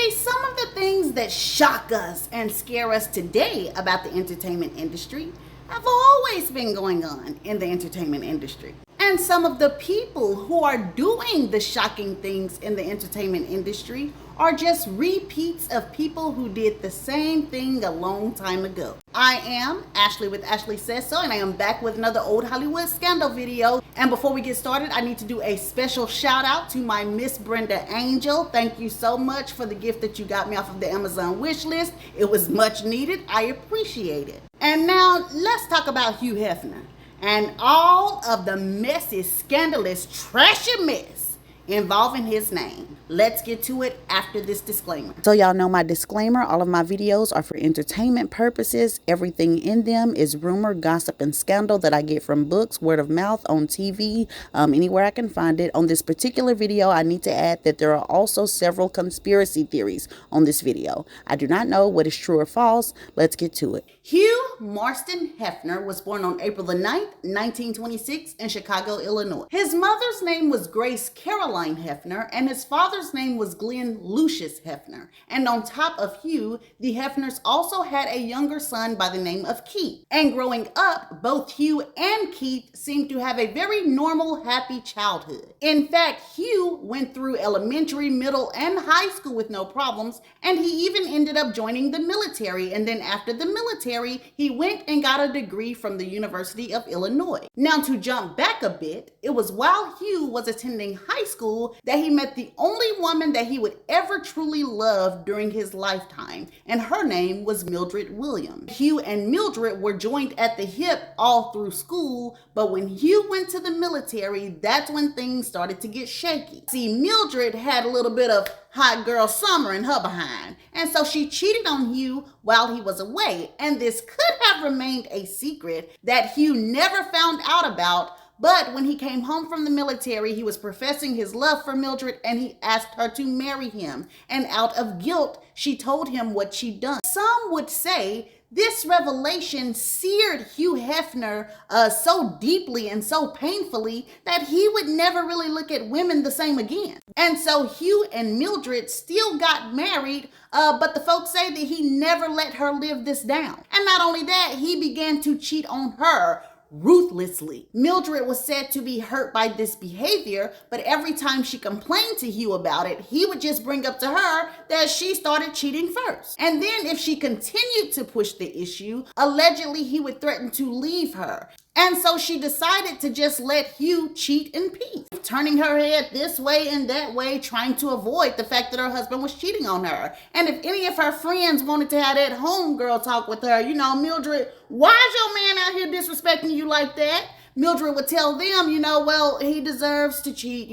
see, some of the things that shock us and scare us today about the entertainment industry have always been going on in the entertainment industry. And some of the people who are doing the shocking things in the entertainment industry are just repeats of people who did the same thing a long time ago. I am Ashley with Ashley Says So, and I am back with another old Hollywood scandal video. And before we get started, I need to do a special shout out to my Miss Brenda Angel. Thank you so much for the gift that you got me off of the Amazon wish list. It was much needed. I appreciate it. And now let's talk about Hugh Hefner and all of the messy, scandalous, trashy mess involving his name. Let's get to it after this disclaimer. So y'all know my disclaimer. All of my videos are for entertainment purposes. Everything in them is rumor, gossip, and scandal that I get from books, word of mouth, on TV, anywhere I can find it. On this particular video, I need to add that there are also several conspiracy theories on this video. I do not know what is true or false. Let's get to it. Hugh Marston Hefner was born on April the 9th, 1926 in Chicago, Illinois. His mother's name was Grace Caroline Hefner, and his father's name was Glenn Lucius Hefner. And on top of Hugh, the Hefners also had a younger son by the name of Keith. And growing up, both Hugh and Keith seemed to have a very normal, happy childhood. In fact, Hugh went through elementary, middle, and high school with no problems, and he even ended up joining the military. And then after the military, he went and got a degree from the University of Illinois. Now, to jump back a bit, it was while Hugh was attending high school that he met the only woman that he would ever truly love during his lifetime, and her name was Mildred Williams. Hugh and Mildred were joined at the hip all through school, but when Hugh went to the military, that's when things started to get shaky. See, Mildred had a little bit of hot girl summer in her behind, and so she cheated on Hugh while he was away, and this could have remained a secret that Hugh never found out about. But when he came home from the military, he was professing his love for Mildred, and he asked her to marry him. And out of guilt, she told him what she'd done. Some would say this revelation seared Hugh Hefner so deeply and so painfully that he would never really look at women the same again. And so Hugh and Mildred still got married, but the folks say that he never let her live this down. And not only that, he began to cheat on her ruthlessly. Mildred was said to be hurt by this behavior, but every time she complained to Hugh about it, he would just bring up to her that she started cheating first. And then if she continued to push the issue, allegedly he would threaten to leave her. And so she decided to just let Hugh cheat in peace, turning her head this way and that way, trying to avoid the fact that her husband was cheating on her. And if any of her friends wanted to have that homegirl talk with her, you know, Mildred, why is your man out here disrespecting you like that? Mildred would tell them, well, he deserves to cheat.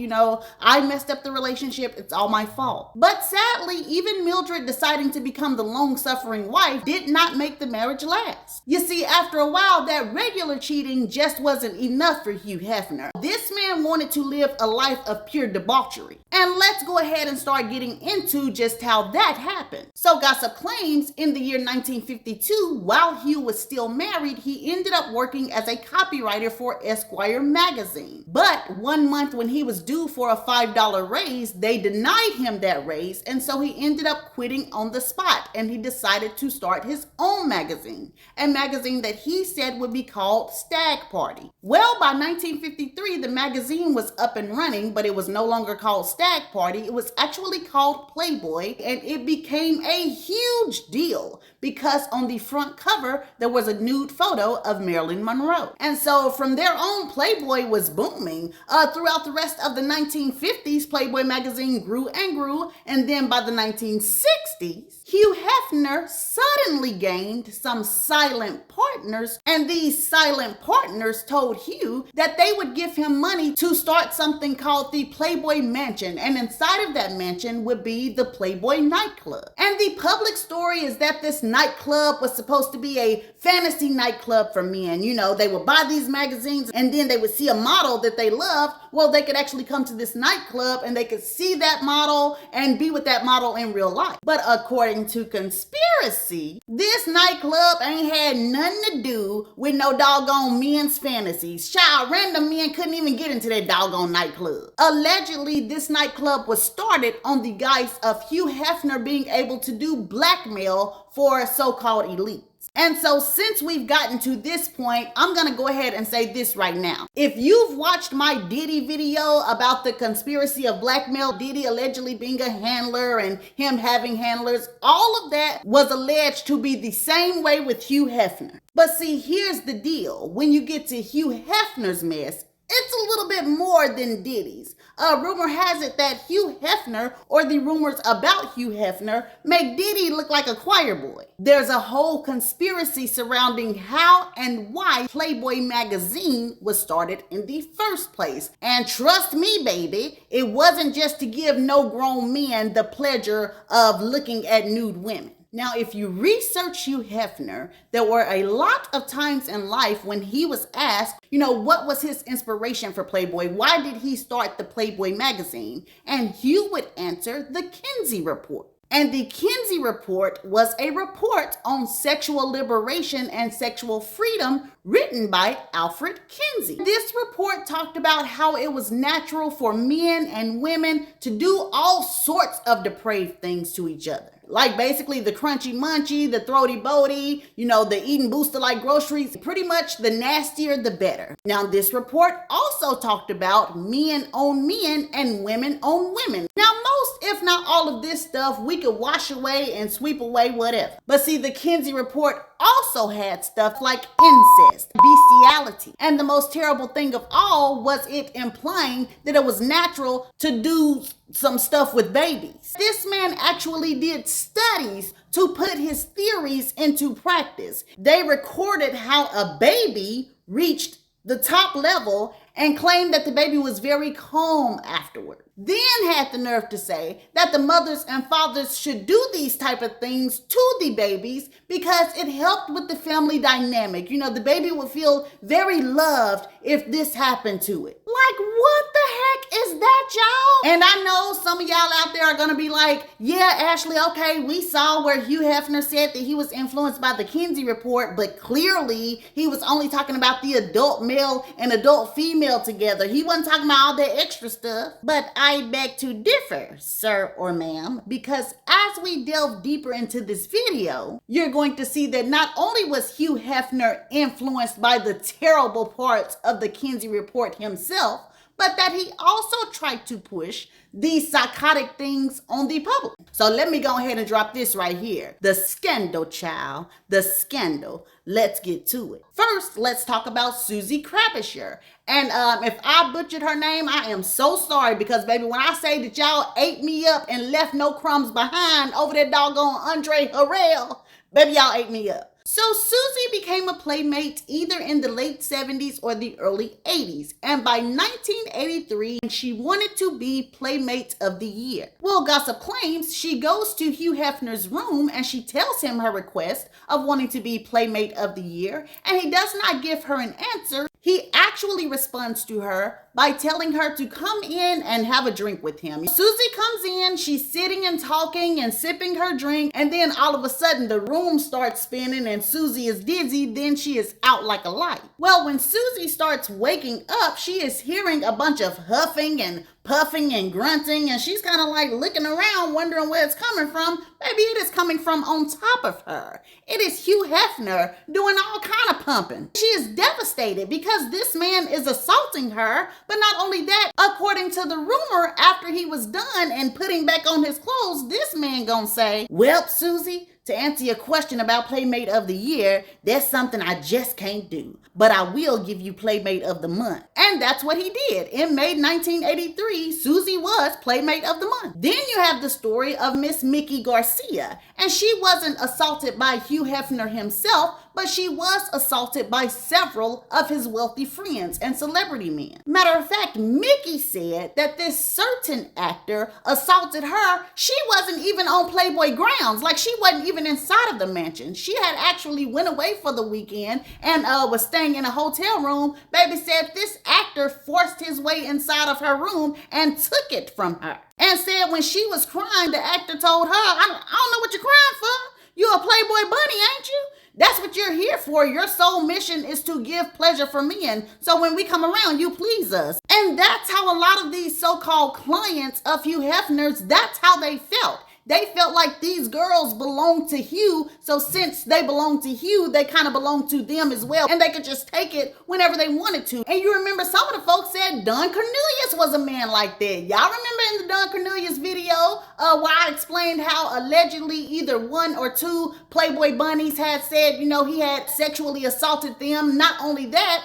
I messed up the relationship. It's all my fault. But sadly, even Mildred deciding to become the long-suffering wife did not make the marriage last. You see, after a while, that regular cheating just wasn't enough for Hugh Hefner. This man wanted to live a life of pure debauchery. And let's go ahead and start getting into just how that happened. So gossip claims in the year 1952, while Hugh was still married, he ended up working as a copywriter for Esquire magazine. But 1 month when he was due for a $5 raise, they denied him that raise, and so he ended up quitting on the spot, and he decided to start his own magazine, a magazine that he said would be called Stag Party. Well, by 1953, the magazine was up and running, but it was no longer called Stag Party. It was actually called Playboy, and it became a huge deal because on the front cover, there was a nude photo of Marilyn Monroe. And so from their own, Playboy was booming. Throughout the rest of the 1950s, Playboy magazine grew and grew, and then by the 1960s, Hugh Hefner suddenly gained some silent partners, and these silent partners told Hugh that they would give him money to start something called the Playboy Mansion, and inside of that mansion would be the Playboy nightclub. And the public story is that this nightclub was supposed to be a fantasy nightclub for men. They would buy these magazines, and then they would see a model that they loved. Well, they could actually come to this nightclub and they could see that model and be with that model in real life. But according to conspiracy, this nightclub ain't had nothing to do with no doggone men's fantasies. Child, random men couldn't even get into that doggone nightclub. Allegedly, this nightclub was started on the guise of Hugh Hefner being able to do blackmail for so-called elites. And so since we've gotten to this point, I'm going to go ahead and say this right now. If you've watched my Diddy video about the conspiracy of blackmail, Diddy allegedly being a handler and him having handlers, all of that was alleged to be the same way with Hugh Hefner. But see, here's the deal. When you get to Hugh Hefner's mess, it's a little bit more than Diddy's. Rumor has it that Hugh Hefner, or the rumors about Hugh Hefner, make Diddy look like a choir boy. There's a whole conspiracy surrounding how and why Playboy magazine was started in the first place. And trust me, baby, it wasn't just to give no grown men the pleasure of looking at nude women. Now, if you research Hugh Hefner, there were a lot of times in life when he was asked, what was his inspiration for Playboy? Why did he start the Playboy magazine? And Hugh would answer the Kinsey Report. And the Kinsey Report was a report on sexual liberation and sexual freedom written by Alfred Kinsey. This report talked about how it was natural for men and women to do all sorts of depraved things to each other. Like basically the crunchy munchy, the throaty boaty, the eating booster like groceries. Pretty much the nastier, the better. Now, this report also talked about men on men and women on women. Now, most, if not all of this stuff, we could wash away and sweep away whatever. But see, the Kinsey Report also had stuff like incest, bestiality. And the most terrible thing of all was it implying that it was natural to do some stuff with babies. This man actually did studies to put his theories into practice. They recorded how a baby reached the top level and claimed that the baby was very calm afterward. Then had the nerve to say that the mothers and fathers should do these type of things to the babies because it helped with the family dynamic. The baby would feel very loved if this happened to it. Like, what the heck is that, y'all? And I know some of y'all out there are going to be like, yeah, Ashley, okay, we saw where Hugh Hefner said that he was influenced by the Kinsey Report, but clearly he was only talking about the adult male and adult female together. He wasn't talking about all that extra stuff. But I beg to differ, sir or ma'am, because as we delve deeper into this video, you're going to see that not only was Hugh Hefner influenced by the terrible parts of the Kinsey Report himself, but that he also tried to push these psychotic things on the public. So let me go ahead and drop this right here. The scandal, child. The scandal. Let's get to it. First, let's talk about Susie Crabisher. And if I butchered her name, I am so sorry because, baby, when I say that y'all ate me up and left no crumbs behind over that doggone Andre Harrell, baby, y'all ate me up. So Susie became a playmate either in the late 70s or the early 80s. And by 1983, she wanted to be Playmate of the Year. Well, gossip claims she goes to Hugh Hefner's room and she tells him her request of wanting to be Playmate of the Year. And he does not give her an answer. He actually responds to her by telling her to come in and have a drink with him. Susie comes in, she's sitting and talking and sipping her drink, and then all of a sudden the room starts spinning and Susie is dizzy, then she is out like a light. Well, when Susie starts waking up, she is hearing a bunch of huffing and puffing and grunting, and she's kind of like looking around wondering where it's coming from. Baby, it is coming from on top of her. It is Hugh Hefner doing all kind of pumping. She is devastated because this man is assaulting her, but not only that, according to the rumor, after he was done and putting back on his clothes, this man gonna say, well, Susie, to answer your question about Playmate of the Year, that's something I just can't do. But I will give you Playmate of the Month. And that's what he did. In May 1983, Susie was Playmate of the Month. Then you have the story of Miss Mickey Garcia. And she wasn't assaulted by Hugh Hefner himself, but she was assaulted by several of his wealthy friends and celebrity men. Matter of fact, Mickey said that this certain actor assaulted her. She wasn't even on Playboy grounds. Like, she wasn't even inside of the mansion. She had actually went away for the weekend and was staying in a hotel room. Baby said this actor forced his way inside of her room and took it from her. And said when she was crying, the actor told her, I don't know what what you're crying for. You're a Playboy bunny, ain't you? That's what you're here for. Your sole mission is to give pleasure for men. So when we come around, you please us. And that's how a lot of these so-called clients of Hugh Hefner's, that's how they felt. They felt like these girls belonged to Hugh, so since they belong to Hugh, they kind of belong to them as well, and they could just take it whenever they wanted to. And you remember some of the folks said Don Cornelius was a man like that. Y'all remember in the Don Cornelius video where I explained how allegedly either one or two Playboy bunnies had said, he had sexually assaulted them. Not only that,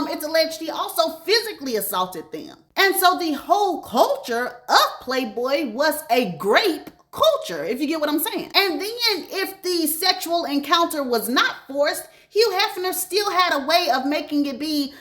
it's alleged he also physically assaulted them. And so the whole culture of Playboy was a grape culture, if you get what I'm saying. And then if the sexual encounter was not forced, Hugh Hefner still had a way of making it be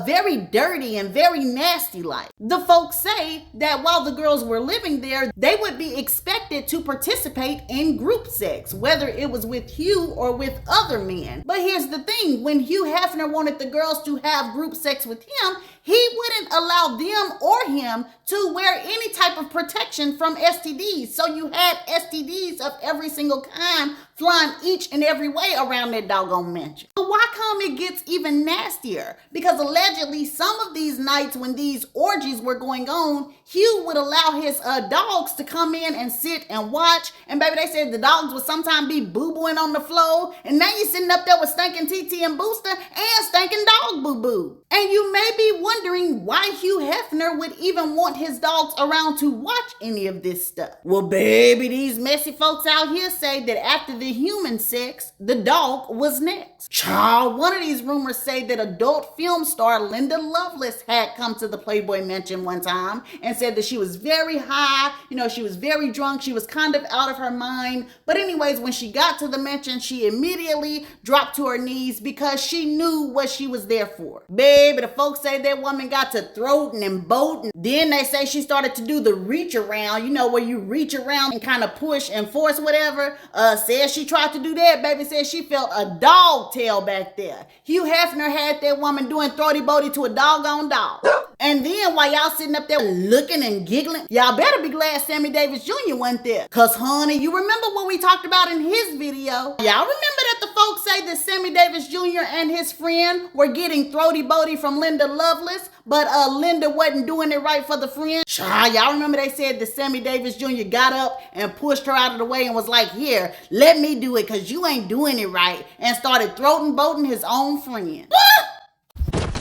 very dirty and very nasty like. The folks say that while the girls were living there, they would be expected to participate in group sex, whether it was with Hugh or with other men. But here's the thing, when Hugh Hefner wanted the girls to have group sex with him, he wouldn't allow them or him to wear any type of protection from STDs. So you had STDs of every single kind flying each and every way around that doggone mansion. But why come it gets even nastier? Because allegedly some of these nights when these orgies were going on, Hugh would allow his dogs to come in and sit and watch. And baby, they said the dogs would sometimes be boo-booing on the floor. And now you're sitting up there with stinking TT and Booster and stinking dog boo-boo. And you may be wondering why Hugh Hefner would even want his dogs around to watch any of this stuff. Well, baby, these messy folks out here say that after the human sex, the dog was next. Child, one of these rumors say that adult film star Linda Lovelace had come to the Playboy Mansion one time and said that she was very high, she was very drunk, she was kind of out of her mind. But anyways, when she got to the mansion, she immediately dropped to her knees because she knew what she was there for. Baby, the folks say that woman got to throating and bolting. Then they say she started to do the reach around, where you reach around and kind of push and force whatever. Says she tried to do that, baby, says she felt a dog tail back there. Hugh Hefner had that woman doing throaty boaty to a doggone dog. And then while y'all sitting up there looking and giggling, y'all better be glad Sammy Davis Jr. wasn't there. Cause honey, you remember what we talked about in his video? Y'all remember that the folks say that Sammy Davis Jr. and his friend were getting throaty boaty from Linda Lovelace, but Linda wasn't doing it right for the friend? Child, y'all remember they said that Sammy Davis Jr. got up and pushed her out of the way and was like, here, let me do it cause you ain't doing it right, and started throating boating his own friend.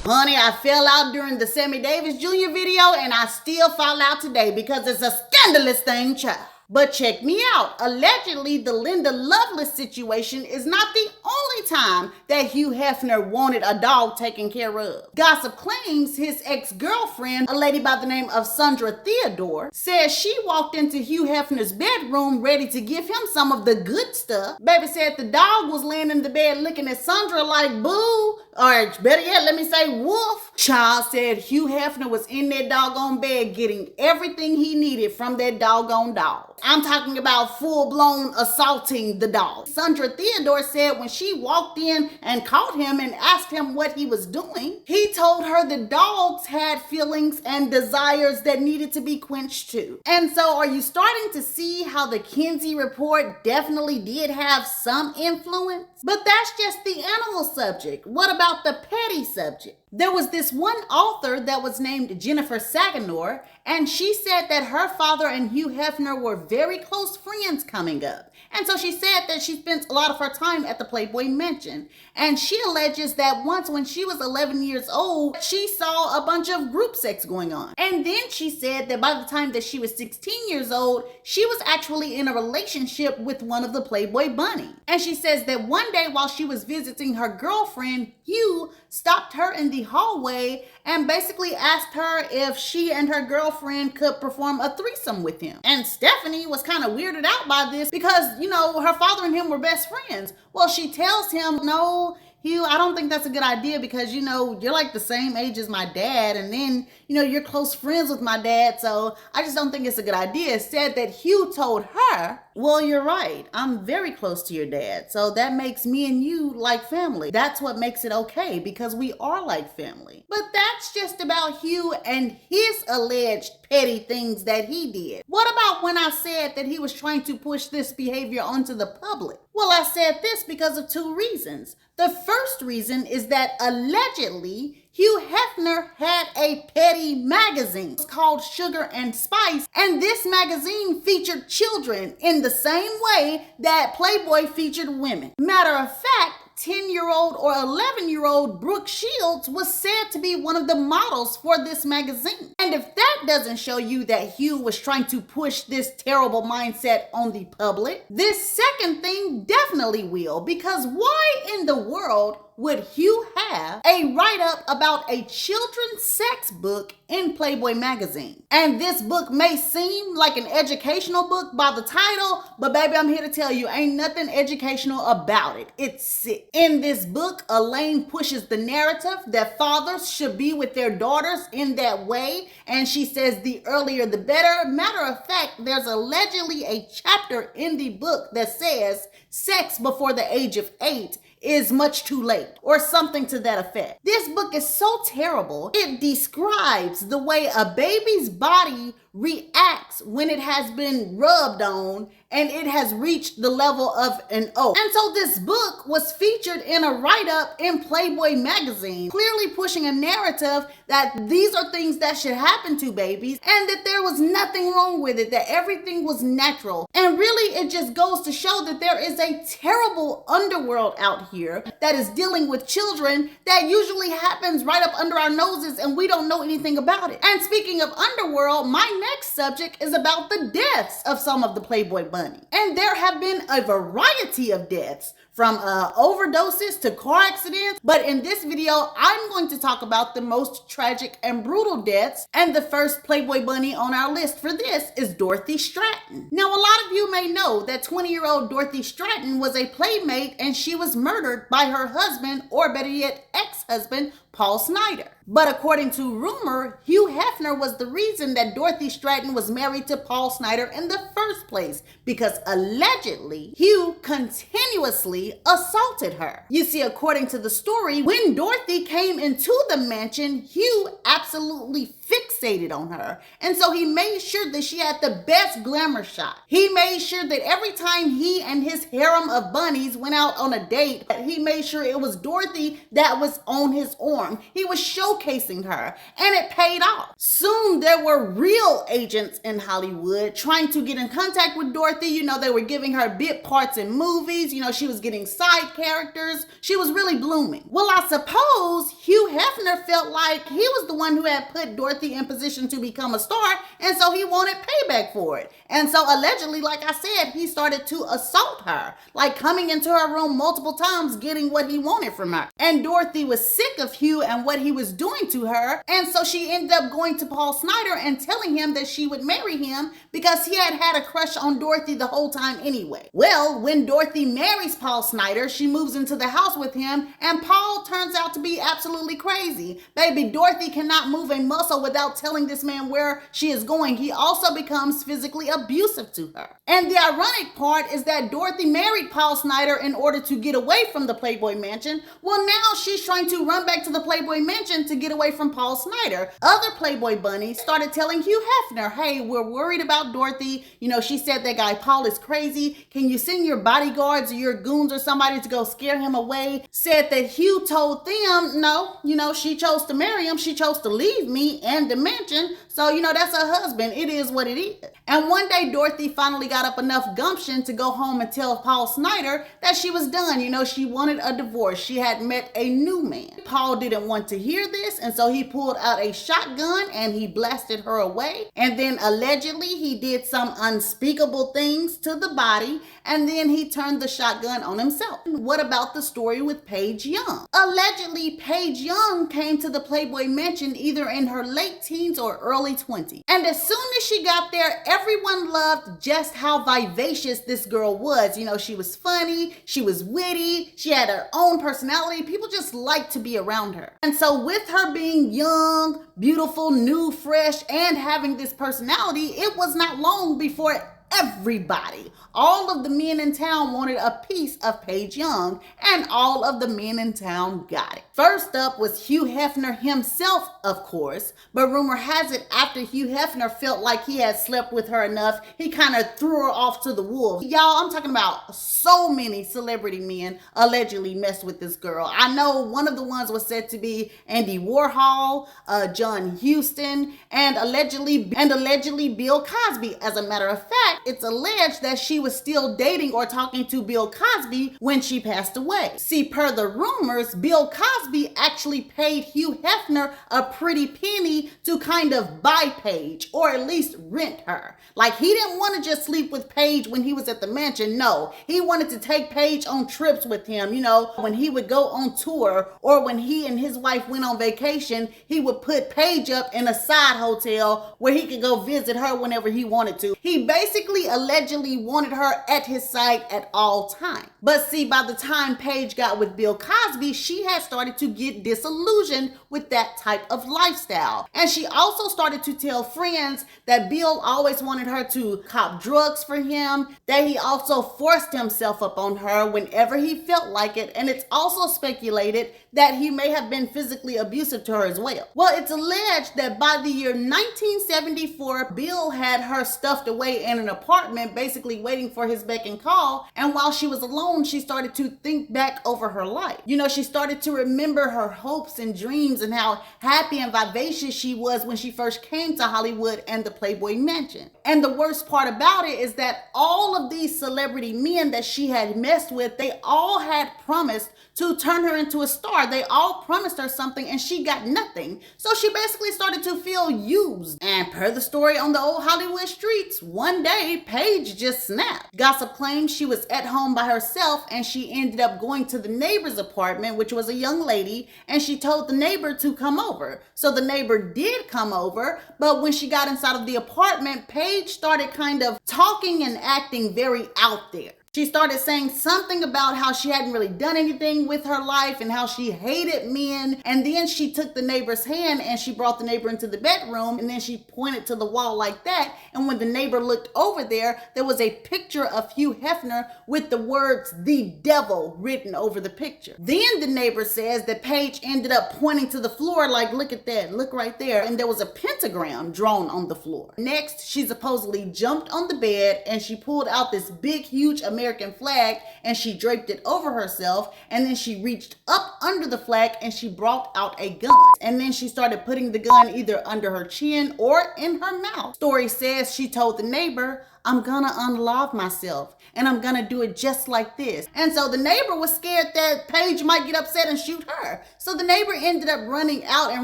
Honey, I fell out during the Sammy Davis Jr. video and I still fall out today because it's a scandalous thing, child. But check me out. Allegedly, the Linda Lovelace situation is not the only time that Hugh Hefner wanted a dog taken care of. Gossip claims his ex-girlfriend, a lady by the name of Sandra Theodore, says she walked into Hugh Hefner's bedroom ready to give him some of the good stuff. Baby said the dog was laying in the bed looking at Sandra like boo, or better yet, let me say woof. Child said Hugh Hefner was in that doggone bed getting everything he needed from that doggone dog. I'm talking about full-blown assaulting the dog. Sandra Theodore said when she walked in and caught him and asked him what he was doing, he told her the dogs had feelings and desires that needed to be quenched too. And so are you starting to see how the Kinsey report definitely did have some influence? But that's just the animal subject. What about the petty subject? There was this one author that was named Jennifer Saganor, and she said that her father and Hugh Hefner were very close friends coming up. And so she said that she spent a lot of her time at the Playboy Mansion. And she alleges that once when she was 11 years old, she saw a bunch of group sex going on. And then she said that by the time that she was 16 years old, she was actually in a relationship with one of the Playboy bunnies. And she says that one day while she was visiting her girlfriend, Hugh stopped her in the hallway and basically asked her if she and her girlfriend could perform a threesome with him. And Stephanie was kind of weirded out by this because, her father and him were best friends. Well, she tells him, no, Hugh, I don't think that's a good idea because, you're like the same age as my dad. And then, you're close friends with my dad. So I just don't think it's a good idea. It said that Hugh told her Well, you're right. I'm very close to your dad. So that makes me and you like family. That's what makes it okay, because we are like family. But that's just about Hugh and his alleged petty things that he did. What about when I said that he was trying to push this behavior onto the public? Well, I said this because of two reasons. The first reason is that allegedly Hugh Hefner had a petty magazine. It's called Sugar and Spice, and this magazine featured children in the same way that Playboy featured women. Matter of fact, 10-year-old or 11-year-old Brooke Shields was said to be one of the models for this magazine. And if that doesn't show you that Hugh was trying to push this terrible mindset on the public, this second thing definitely will, because why in the world would Hugh have a write-up about a children's sex book in Playboy magazine? And this book may seem like an educational book by the title, but baby, I'm here to tell you, ain't nothing educational about it. It's sick. In this book, Elaine pushes the narrative that fathers should be with their daughters in that way, and she says the earlier the better. Matter of fact, there's allegedly a chapter in the book that says sex before the age of 8 is much too late, or something to that effect. This book is so terrible. It describes the way a baby's body reacts when it has been rubbed on and it has reached the level of an O. And so this book was featured in a write-up in Playboy magazine, clearly pushing a narrative that these are things that should happen to babies and that there was nothing wrong with it, that everything was natural. And really, it just goes to show that there is a terrible underworld out here that is dealing with children that usually happens right up under our noses and we don't know anything about it. And speaking of underworld, my next subject is about the deaths of some of the Playboy bunnies. And there have been a variety of deaths, from overdoses to car accidents. But in this video, I'm going to talk about the most tragic and brutal deaths. And the first Playboy bunny on our list for this is Dorothy Stratton. Now, a lot of you may know that 20-year-old Dorothy Stratton was a playmate and she was murdered by her husband, or better yet, ex-husband, Paul Snider. But according to rumor, Hugh Hefner was the reason that Dorothy Stratton was married to Paul Snider in the first place, because allegedly Hugh continuously assaulted her. You see, according to the story, when Dorothy came into the mansion, Hugh absolutely fixated on her. And so he made sure that she had the best glamour shot. He made sure that every time he and his harem of bunnies went out on a date, he made sure it was Dorothy that was on his arm. He was showcasing her, and it paid off. Soon there were real agents in Hollywood trying to get in contact with Dorothy. You know, they were giving her bit parts in movies. You know, she was getting side characters. She was really blooming. Well, I suppose Hugh Hefner felt like he was the one who had put Dorothy in position to become a star, and so he wanted payback for it. And so allegedly, like I said, he started to assault her, like coming into her room multiple times, getting what he wanted from her. And Dorothy was sick of Hugh and what he was doing to her, and so she ended up going to Paul Snider and telling him that she would marry him because he had had a crush on Dorothy the whole time anyway. Well, when Dorothy marries Paul Snider, she moves into the house with him, and Paul turns out to be absolutely crazy. Baby, Dorothy cannot move a muscle without telling this man where she is going. He also becomes physically abusive to her. And the ironic part is that Dorothy married Paul Snider in order to get away from the Playboy mansion. Well, now she's trying to run back to the Playboy mansion to get away from Paul Snider. Other Playboy bunnies started telling Hugh Hefner, hey, we're worried about Dorothy. You know, she said that guy Paul is crazy. Can you send your bodyguards or your goons or somebody to go scare him away? Said that Hugh told them, no, you know, she chose to marry him. She chose to leave me and the mansion. So, you know, that's her husband. It is what it is. And one day, Dorothy finally got up enough gumption to go home and tell Paul Snider that she was done. You know, she wanted a divorce. She had met a new man. Paul didn't want to hear this, and so he pulled out a shotgun and he blasted her away. And then allegedly, he did some unspeakable things to the body, and then he turned the shotgun on himself. What about the story with Paige Young? Allegedly, Paige Young came to the Playboy mansion either in her late teens or early 20s. And as soon as she got there, everyone loved just how vivacious this girl was. You know, she was funny, she was witty, she had her own personality. People just liked to be around her. And so with her being young, beautiful, new, fresh, and having this personality, it was not long before everybody. All of the men in town wanted a piece of Paige Young, and all of the men in town got it. First up was Hugh Hefner himself, of course, but rumor has it after Hugh Hefner felt like he had slept with her enough, he kind of threw her off to the wolves. Y'all, I'm talking about so many celebrity men allegedly messed with this girl. I know one of the ones was said to be Andy Warhol, John Huston, and allegedly Bill Cosby. As a matter of fact, it's alleged that she was still dating or talking to Bill Cosby when she passed away. See, per the rumors, Bill Cosby actually paid Hugh Hefner a pretty penny to kind of buy Paige, or at least rent her. Like, he didn't want to just sleep with Paige when he was at the mansion. No, he wanted to take Paige on trips with him. You know, when he would go on tour, or when he and his wife went on vacation, he would put Paige up in a side hotel where he could go visit her whenever he wanted to. He basically allegedly wanted her at his side at all times. But see, by the time Paige got with Bill Cosby, she had started to get disillusioned with that type of lifestyle. And she also started to tell friends that Bill always wanted her to cop drugs for him, that he also forced himself up on her whenever he felt like it, and it's also speculated that he may have been physically abusive to her as well. Well, it's alleged that by the year 1974, Bill had her stuffed away in an apartment, basically waiting for his beck and call, and while she was alone, she started to think back over her life. You know, she started to remember her hopes and dreams and how happy and vivacious she was when she first came to Hollywood and the Playboy Mansion. And the worst part about it is that all of these celebrity men that she had messed with, they all had promised to turn her into a star. They all promised her something and she got nothing. So she basically started to feel used. And per the story on the old Hollywood streets, one day Paige just snapped. Gossip claims she was at home by herself and she ended up going to the neighbor's apartment, which was a young lady, and she told the neighbor to come over. So the neighbor did come over, but when she got inside of the apartment, Paige started kind of talking and acting very out there. She started saying something about how she hadn't really done anything with her life and how she hated men. And then she took the neighbor's hand and she brought the neighbor into the bedroom, and then she pointed to the wall like that. And when the neighbor looked over there, there was a picture of Hugh Hefner with the words "the devil" written over the picture. Then the neighbor says that Paige ended up pointing to the floor like, "Look at that, look right there." And there was a pentagram drawn on the floor. Next, she supposedly jumped on the bed and she pulled out this big, huge American flag and she draped it over herself, and then she reached up under the flag and she brought out a gun, and then she started putting the gun either under her chin or in her mouth. Story says she told the neighbor, "I'm gonna unalive myself and I'm gonna do it just like this." And so the neighbor was scared that Paige might get upset and shoot her. So the neighbor ended up running out and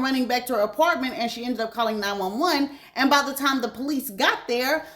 running back to her apartment, and she ended up calling 911. And by the time the police got there,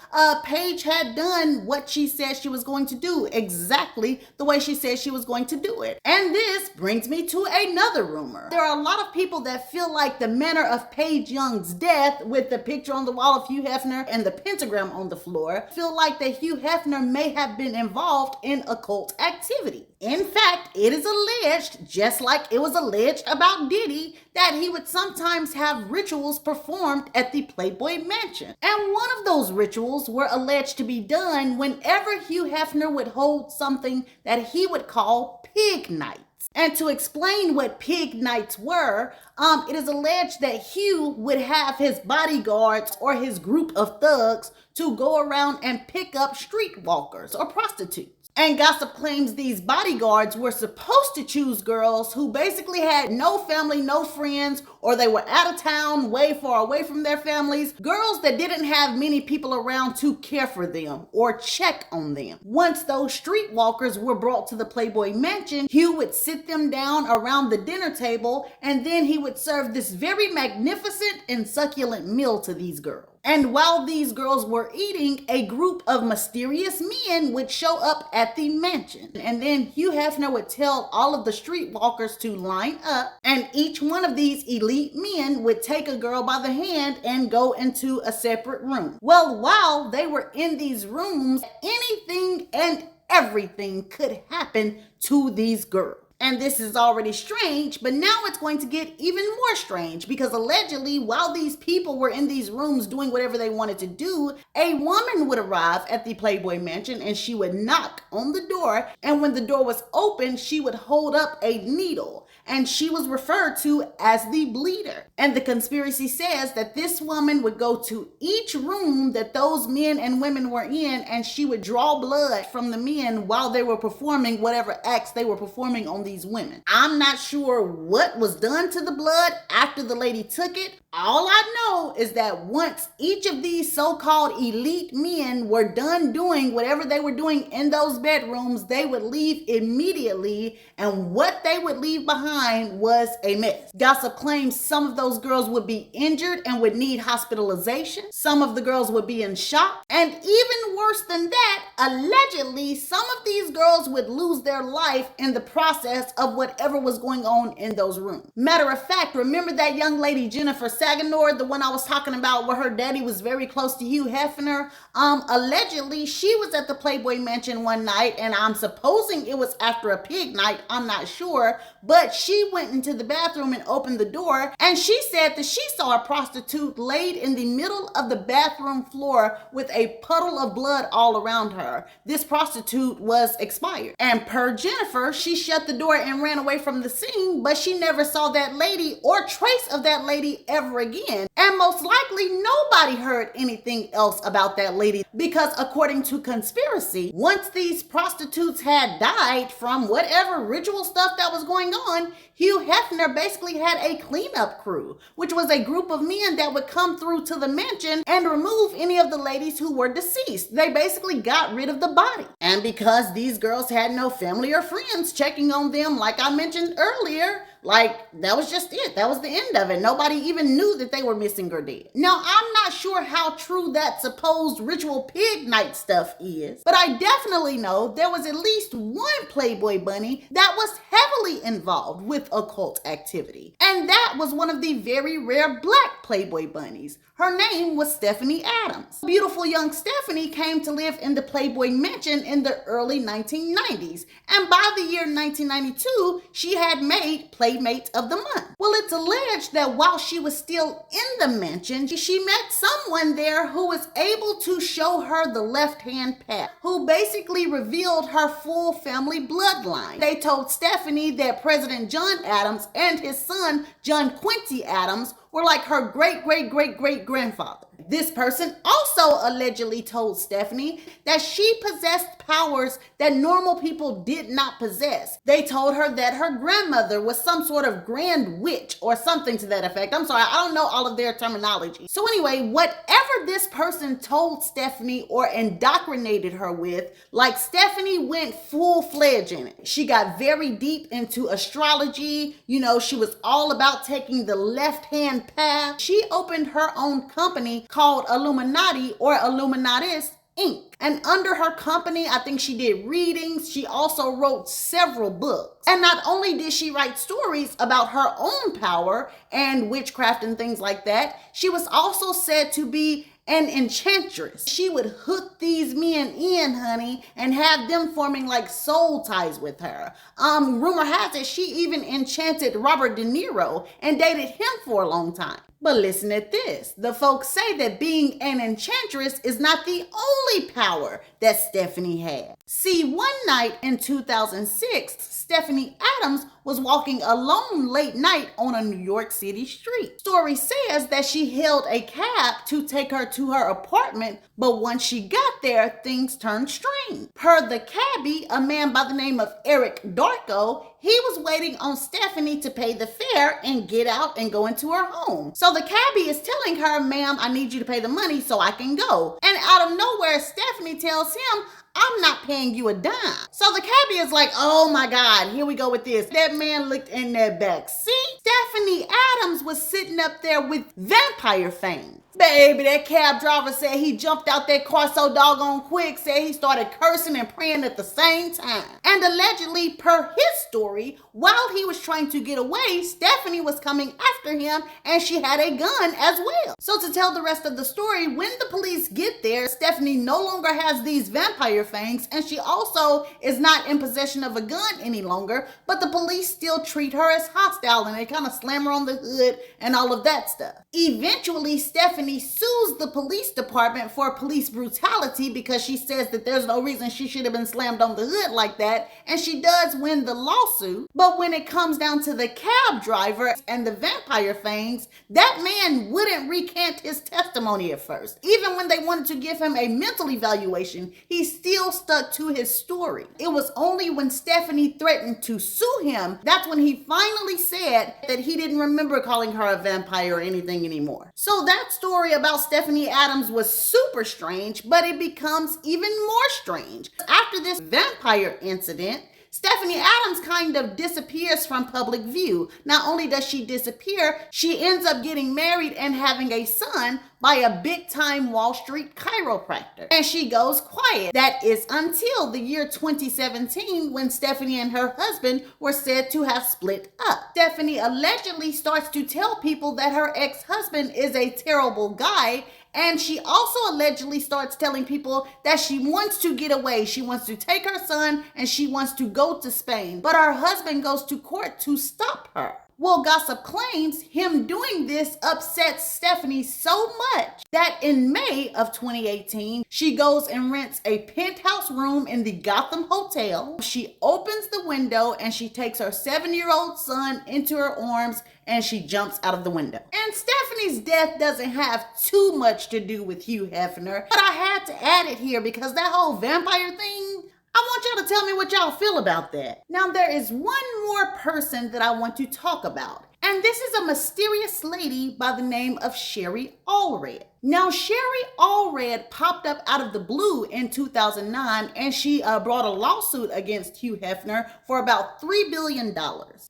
Paige had done what she said she was going to do, exactly the way she said she was going to do it. And this brings me to another rumor. There are a lot of people that feel like the manner of Paige Young's death, with the picture on the wall of Hugh Hefner and the pentagram on the floor, feel like that Hugh Hefner may have been involved in occult activity. In fact, it is alleged, just like it was alleged about Diddy, that he would sometimes have rituals performed at the Playboy Mansion. And one of those rituals were alleged to be done whenever Hugh Hefner would hold something that he would call pig nights. And to explain what pig nights were, it is alleged that Hugh would have his bodyguards or his group of thugs to go around and pick up streetwalkers or prostitutes. And gossip claims these bodyguards were supposed to choose girls who basically had no family, no friends, or they were out of town, way far away from their families. Girls that didn't have many people around to care for them or check on them. Once those streetwalkers were brought to the Playboy Mansion, Hugh would sit them down around the dinner table, and then he would serve this very magnificent and succulent meal to these girls. And while these girls were eating, a group of mysterious men would show up at the mansion. And then Hugh Hefner would tell all of the streetwalkers to line up, and each one of these elite men would take a girl by the hand and go into a separate room. Well, while they were in these rooms, anything and everything could happen to these girls. And this is already strange, but now it's going to get even more strange because allegedly while these people were in these rooms doing whatever they wanted to do, a woman would arrive at the Playboy mansion and she would knock on the door, and when the door was open, she would hold up a needle, and she was referred to as the bleeder. And the conspiracy says that this woman would go to each room that those men and women were in, and she would draw blood from the men while they were performing whatever acts they were performing on these women. I'm not sure what was done to the blood after the lady took it. All I know is that once each of these so-called elite men were done doing whatever they were doing in those bedrooms, they would leave immediately, and what they would leave behind was a mess. Gossip claims some of those girls would be injured and would need hospitalization. Some of the girls would be in shock. And even worse than that, allegedly, some of these girls would lose their life in the process of whatever was going on in those rooms. Matter of fact, remember that young lady, Jennifer Saganor, the one I was talking about where her daddy was very close to Hugh Hefner? Allegedly, she was at the Playboy mansion one night, and I'm supposing it was after a pig night, I'm not sure, but she went into the bathroom and opened the door, and she said that she saw a prostitute laid in the middle of the bathroom floor with a puddle of blood all around her. This prostitute was expired. And per Jennifer, she shut the door and ran away from the scene, but she never saw that lady or trace of that lady ever again. And most likely nobody heard anything else about that lady because according to conspiracy, once these prostitutes had died from whatever ritual stuff that was going on, Hugh Hefner basically had a cleanup crew, which was a group of men that would come through to the mansion and remove any of the ladies who were deceased. They basically got rid of the body. And because these girls had no family or friends checking on them, like I mentioned earlier, like, that was just it. That was the end of it. Nobody even knew that they were missing or dead. Now, I'm not sure how true that supposed ritual pig night stuff is, but I definitely know there was at least one Playboy bunny that was heavily involved with occult activity. And that was one of the very rare black Playboy bunnies. Her name was Stephanie Adams. Beautiful young Stephanie came to live in the Playboy mansion in the early 1990s. And by the year 1992, she had made Playmate of the Month. Well, it's alleged that while she was still in the mansion, she met someone there who was able to show her the left-hand path, who basically revealed her full family bloodline. They told Stephanie that President John Adams and his son, John Quincy Adams, were like her great-great-great-great-grandfather. This person also allegedly told Stephanie that she possessed powers that normal people did not possess. They told her that her grandmother was some sort of grand witch or something to that effect. I'm sorry, I don't know all of their terminology. So anyway, whatever this person told Stephanie or indoctrinated her with, like Stephanie went full-fledged in it. She got very deep into astrology. You know, she was all about taking the left-hand path. She opened her own company called Illuminati or Illuminatis Inc. And under her company, I think she did readings. She also wrote several books. And not only did she write stories about her own power and witchcraft and things like that, she was also said to be an enchantress. She would hook these men in, honey, and have them forming like soul ties with her. Rumor has it she even enchanted Robert De Niro and dated him for a long time. But listen at this. The folks say that being an enchantress is not the only power that Stephanie had. See, one night in 2006, Stephanie Adams was walking alone late night on a New York City street. Story says that she hailed a cab to take her to her apartment, but once she got there, things turned strange. Per the cabbie, a man by the name of Eric Darko, he was waiting on Stephanie to pay the fare and get out and go into her home. So the cabbie is telling her, ma'am, I need you to pay the money so I can go. And out of nowhere, Stephanie tells him, I'm not paying you a dime. So the cabbie is like, oh my God, here we go with this. That man looked in that back seat. Stephanie Adams was sitting up there with vampire fangs. Baby, that cab driver said he jumped out that car so doggone quick, said he started cursing and praying at the same time. And allegedly, per his story, while he was trying to get away, Stephanie was coming after him and she had a gun as well. So to tell the rest of the story, when the police get there, Stephanie no longer has these vampire fangs and she also is not in possession of a gun any longer, but the police still treat her as hostile and they kind of slam her on the hood and all of that stuff. Eventually, Stephanie sues the police department for police brutality because she says that there's no reason she should have been slammed on the hood like that, and she does win the lawsuit. But when it comes down to the cab driver and the vampire fangs, that man wouldn't recant his testimony at first. Even when they wanted to give him a mental evaluation, he still stuck to his story. It was only when Stephanie threatened to sue him, that's when he finally said that he didn't remember calling her a vampire or anything anymore. So that story about Stephanie Adams was super strange, but it becomes even more strange. After this vampire incident, Stephanie Adams kind of disappears from public view. Not only does she disappear, she ends up getting married and having a son by a big-time Wall Street chiropractor. And she goes quiet. That is until the year 2017 when Stephanie and her husband were said to have split up. Stephanie allegedly starts to tell people that her ex-husband is a terrible guy, and she also allegedly starts telling people that she wants to get away. She wants to take her son and she wants to go to Spain. But her husband goes to court to stop her. Well, gossip claims him doing this upsets Stephanie so much that in May of 2018, she goes and rents a penthouse room in the Gotham Hotel. She opens the window and she takes her 7-year-old son into her arms and she jumps out of the window. And Stephanie's death doesn't have too much to do with Hugh Hefner, but I had to add it here because that whole vampire thing, I want y'all to tell me what y'all feel about that. Now, there is one more person that I want to talk about, and this is a mysterious lady by the name of Sherry Allred. Now, Sherry Allred popped up out of the blue in 2009, and she brought a lawsuit against Hugh Hefner for about $3 billion.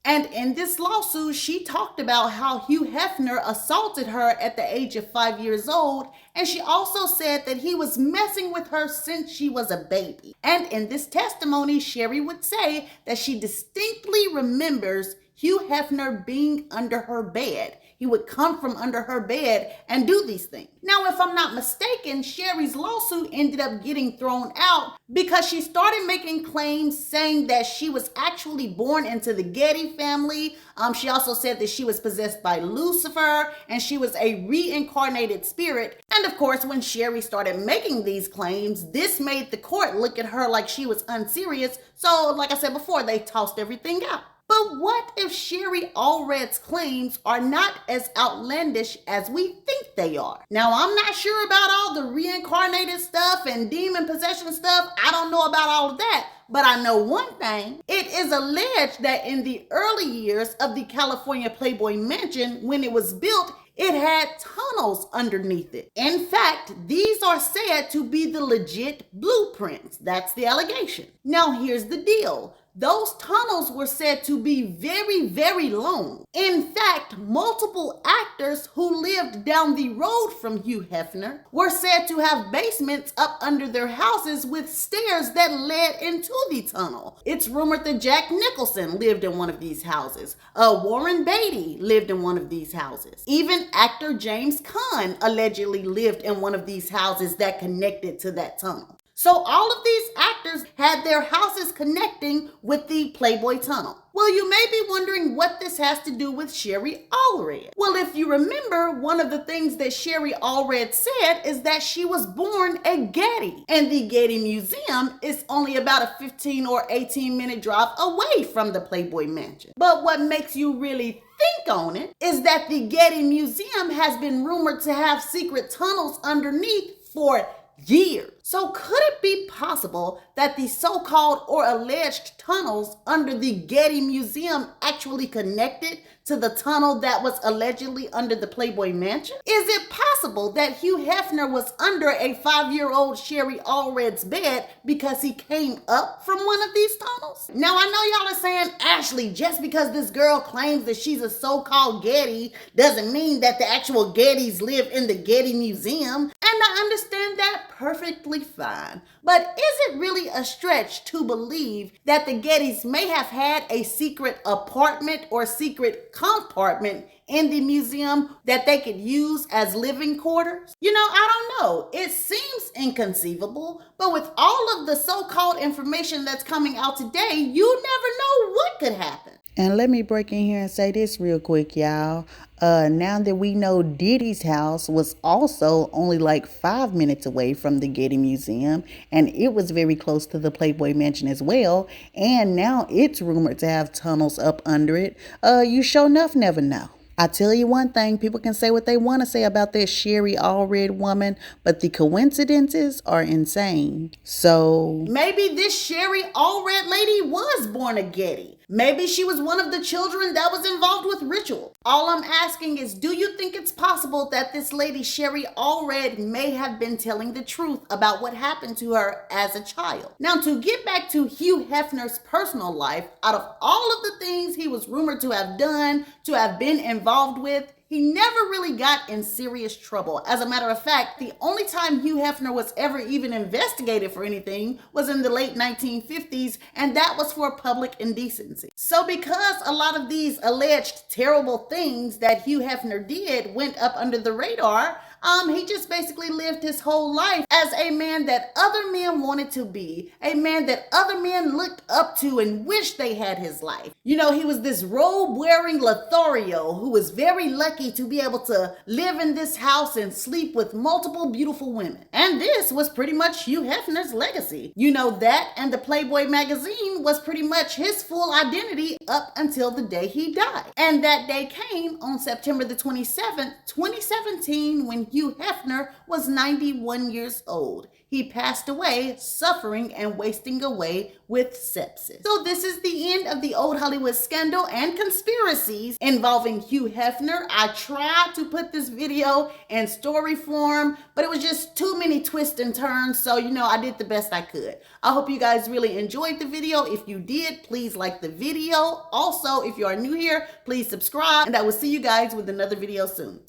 And in this lawsuit, she talked about how Hugh Hefner assaulted her at the age of 5 years old, and she also said that he was messing with her since she was a baby. And in this testimony, Sherry would say that she distinctly remembers Hugh Hefner being under her bed. He would come from under her bed and do these things. Now, if I'm not mistaken, Sherry's lawsuit ended up getting thrown out because she started making claims saying that she was actually born into the Getty family. She also said that she was possessed by Lucifer and she was a reincarnated spirit. And of course, when Sherry started making these claims, this made the court look at her like she was unserious. So like I said before, they tossed everything out. But what if Sherry Allred's claims are not as outlandish as we think they are? Now, I'm not sure about all the reincarnated stuff and demon possession stuff. I don't know about all of that. But I know one thing. It is alleged that in the early years of the California Playboy Mansion, when it was built, it had tunnels underneath it. In fact, these are said to be the legit blueprints. That's the allegation. Now, here's the deal. Those tunnels were said to be very, very long. In fact, multiple actors who lived down the road from Hugh Hefner were said to have basements up under their houses with stairs that led into the tunnel. It's rumored that Jack Nicholson lived in one of these houses. Warren Beatty lived in one of these houses. Even actor James Caan allegedly lived in one of these houses that connected to that tunnel. So all of these actors had their houses connecting with the Playboy tunnel. Well, you may be wondering what this has to do with Sherry Allred. Well, if you remember, one of the things that Sherry Allred said is that she was born at Getty. And the Getty Museum is only about a 15 or 18-minute drive away from the Playboy Mansion. But what makes you really think on it is that the Getty Museum has been rumored to have secret tunnels underneath for years. So could it be possible that the so-called or alleged tunnels under the Getty Museum actually connected to the tunnel that was allegedly under the Playboy Mansion? Is it possible that Hugh Hefner was under a 5-year-old Sherry Allred's bed because he came up from one of these tunnels? Now, I know y'all are saying, Ashley, just because this girl claims that she's a so-called Getty doesn't mean that the actual Gettys live in the Getty Museum. And I understand that perfectly fine. But is it really a stretch to believe that the Gettys may have had a secret apartment or secret compartment in the museum that they could use as living quarters? You know, I don't know. It seems inconceivable, but with all of the so-called information that's coming out today, you never know what could happen. And let me break in here and say this real quick, y'all. Now that we know Diddy's house was also only like 5 minutes away from the Getty Museum, and it was very close to the Playboy Mansion as well, and now it's rumored to have tunnels up under it, you sure enough never know. I tell you one thing, people can say what they want to say about this Sherry Allred woman, but the coincidences are insane. So maybe this Sherry Allred lady was born a Getty. Maybe she was one of the children that was involved with ritual. All I'm asking is, do you think it's possible that this lady Sherry Allred may have been telling the truth about what happened to her as a child? Now, to get back to Hugh Hefner's personal life, out of all of the things he was rumored to have done, to have been involved with, he never really got in serious trouble. As a matter of fact, the only time Hugh Hefner was ever even investigated for anything was in the late 1950s, and that was for public indecency. So because a lot of these alleged terrible things that Hugh Hefner did went up under the radar, he just basically lived his whole life as a man that other men wanted to be, a man that other men looked up to and wished they had his life. You know, he was this robe-wearing Lothario who was very lucky to be able to live in this house and sleep with multiple beautiful women. And this was pretty much Hugh Hefner's legacy. You know, that and the Playboy magazine was pretty much his full identity up until the day he died. And that day came on September the 27th, 2017, when Hugh Hefner was 91 years old. He passed away suffering and wasting away with sepsis. So this is the end of the old Hollywood scandal and conspiracies involving Hugh Hefner. I tried to put this video in story form, but it was just too many twists and turns. So, you know, I did the best I could. I hope you guys really enjoyed the video. If you did, please like the video. Also, if you are new here, please subscribe, and I will see you guys with another video soon.